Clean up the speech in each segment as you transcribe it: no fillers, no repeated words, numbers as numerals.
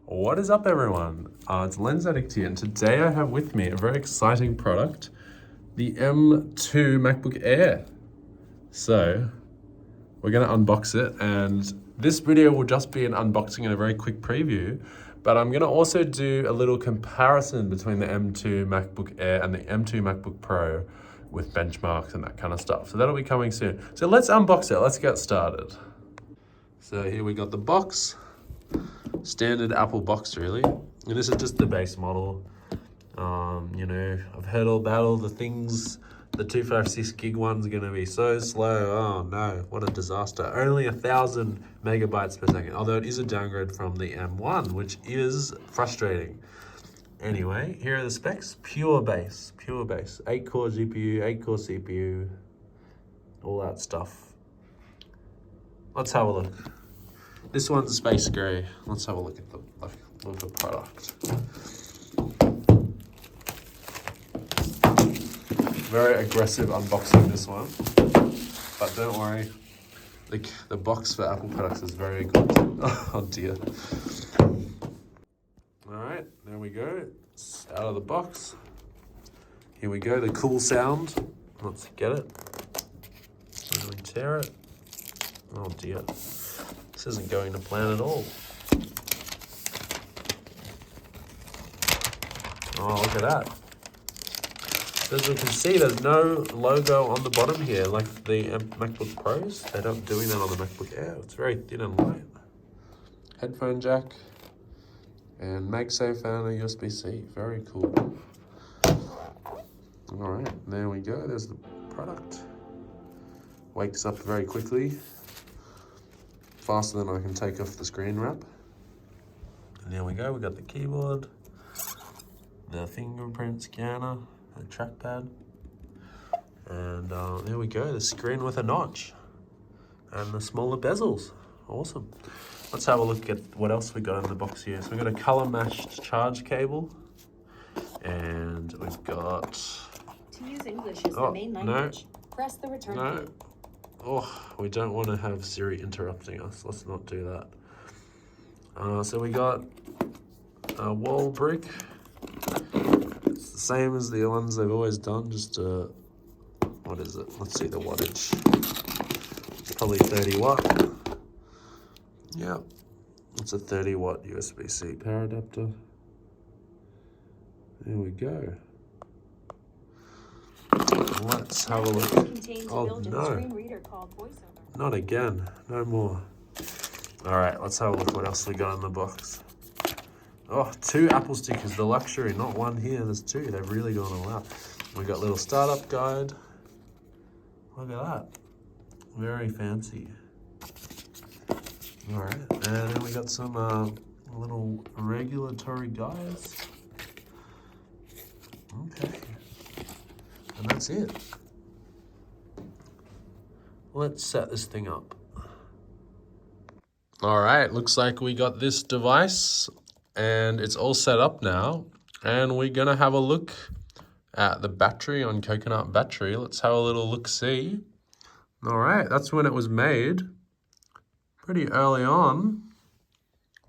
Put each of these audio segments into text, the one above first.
What is up, everyone? It's Lens Addict here, and today I have with me a very exciting product, the M2 MacBook Air. So we're going to unbox it, and this video will just be an unboxing and a very quick preview, but I'm going to also do a little comparison between the M2 MacBook Air and the M2 MacBook Pro with benchmarks and that kind of stuff. So that'll be coming soon. So let's unbox it. Let's get started. So here we got the box. Standard Apple box, really. And this is just the base model. You know, I've heard all about all the things. The 256 gig one's gonna be so slow. Oh no, what a disaster. Only 1,000 megabytes per second. Although it is a downgrade from the M1, which is frustrating. Anyway, here are the specs. Pure base. 8-core GPU, 8-core CPU, all that stuff. Let's have a look. This one's space gray. Let's have a look at the product. Very aggressive unboxing, this one, but don't worry, the box for Apple products is very good. Oh dear. All right, there we go. It's out of the box. Here we go. The cool sound. Let's get it. When we tear it. Oh dear. This isn't going to plan at all. Oh, look at that. As you can see, there's no logo on the bottom here, like the MacBook Pros. They're not doing that on the MacBook Air. It's very thin and light. Headphone jack, and MagSafe and a USB-C. Very cool. All right, there we go. There's the product. Wakes up very quickly. Faster than I can take off the screen wrap. And there we go, we got the keyboard, the fingerprint scanner, the trackpad, and there we go, the screen with a notch, and the smaller bezels. Awesome. Let's have a look at what else we got in the box here. So we've got a color matched charge cable, and we've got... To use English as the main language, press the return key. Oh, we don't want to have Siri interrupting us. Let's not do that. So we got a wall brick. It's the same as the ones they've always done, just what is it? Let's see the wattage. It's probably 30 watt. Yeah, it's a 30 watt USB-C power adapter. There we go. Let's have a look. Oh no, not again, no more. All right, let's have a look what else we got in the box. Oh, 2 Apple stickers, the luxury, not one here, there's 2. They've really gone all out. We got little startup guide. Look at that, very fancy. All right, and then we got some little regulatory guides. Okay. And that's it. Let's set this thing up. All right, looks like we got this device and it's all set up now. And we're gonna have a look at the battery on Coconut Battery. Let's have a little look-see. All right, that's when it was made. Pretty early on.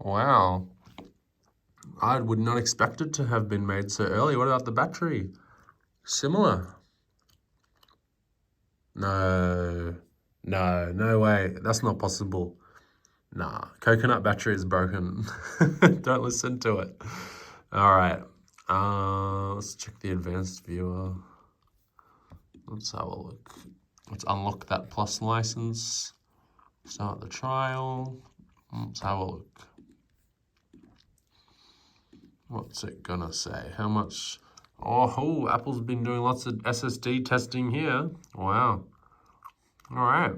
Wow. I would not expect it to have been made so early. What about the battery? Similar. No way. That's not possible. Nah, Coconut Battery is broken. Don't listen to it. All right. Let's check the advanced viewer. Let's have a look. Let's unlock that Plus license. Start the trial. Let's have a look. What's it gonna say? How much? Oh, Apple's been doing lots of SSD testing here. Wow. All right.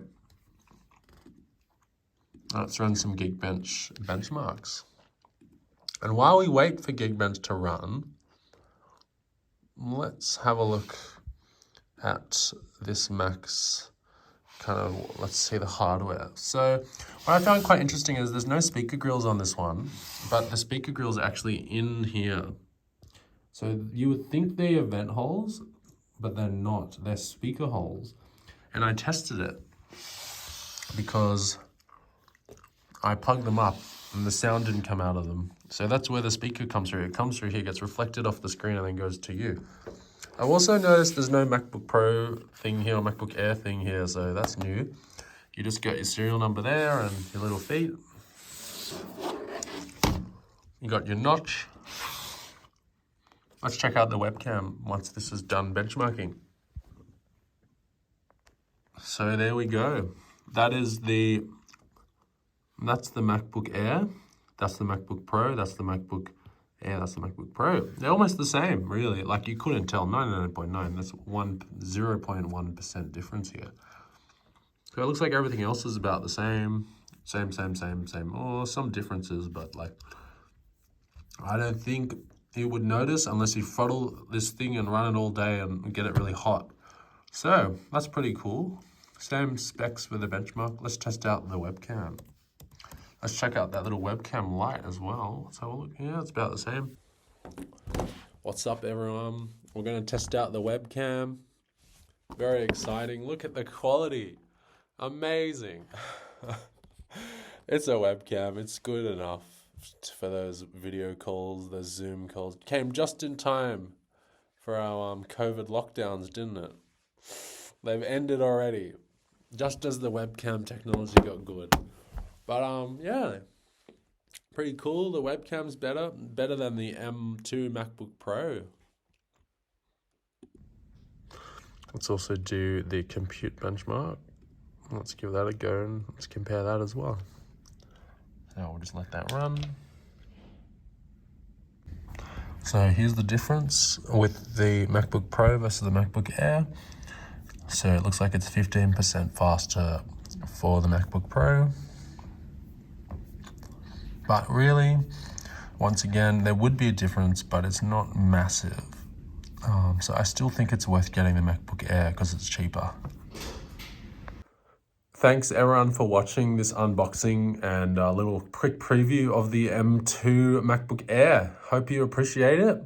Let's run some Geekbench benchmarks. And while we wait for Geekbench to run, let's have a look at this Mac's let's see the hardware. So what I found quite interesting is there's no speaker grills on this one, but the speaker grills are actually in here. So you would think they're vent holes, but they're not. They're speaker holes. And I tested it because I plugged them up and the sound didn't come out of them. So that's where the speaker comes through. It comes through here, gets reflected off the screen, and then goes to you. I've also noticed there's no MacBook Pro thing here or MacBook Air thing here, so that's new. You just got your serial number there and your little feet. You got your notch. Let's check out the webcam once this is done benchmarking. So there we go. That's the MacBook Air. That's the MacBook Pro. That's the MacBook Air. That's the MacBook Pro. They're almost the same, really. Like you couldn't tell. 99.9. That's 0.1% difference here. So it looks like everything else is about the same. Same. Or some differences, but like I don't think you would notice unless you throttle this thing and run it all day and get it really hot. So that's pretty cool. Same specs for the benchmark. Let's test out the webcam. Let's check out that little webcam light as well. Let's have a look. Yeah, it's about the same. What's up, everyone? We're going to test out the webcam. Very exciting. Look at the quality. Amazing. It's a webcam. It's good enough for those video calls, those Zoom calls. Came just in time for our COVID lockdowns, didn't it? They've ended already, just as the webcam technology got good. But yeah, pretty cool. The webcam's better than the M2 MacBook Pro. Let's also do the compute benchmark. Let's give that a go and let's compare that as well. So we'll just let that run. So here's the difference with the MacBook Pro versus the MacBook Air. So it looks like it's 15% faster for the MacBook Pro. But really, once again, there would be a difference, but it's not massive. So I still think it's worth getting the MacBook Air because it's cheaper. Thanks everyone for watching this unboxing and a little quick preview of the M2 MacBook Air. Hope you appreciate it.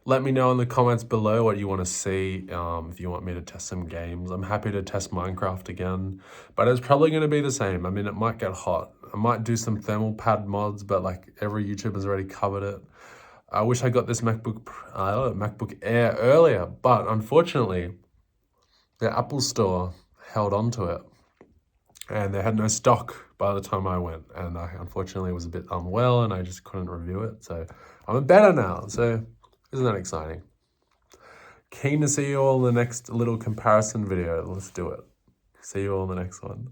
Let me know in the comments below what you want to see. If you want me to test some games, I'm happy to test Minecraft again, but it's probably going to be the same. I mean, it might get hot. I might do some thermal pad mods, but like every YouTuber's already covered it. I wish I got this MacBook Air earlier, but unfortunately, the Apple Store held on to it. And they had no stock by the time I went. And I unfortunately was a bit unwell and I just couldn't review it. So I'm better now. So isn't that exciting? Keen to see you all in the next little comparison video. Let's do it. See you all in the next one.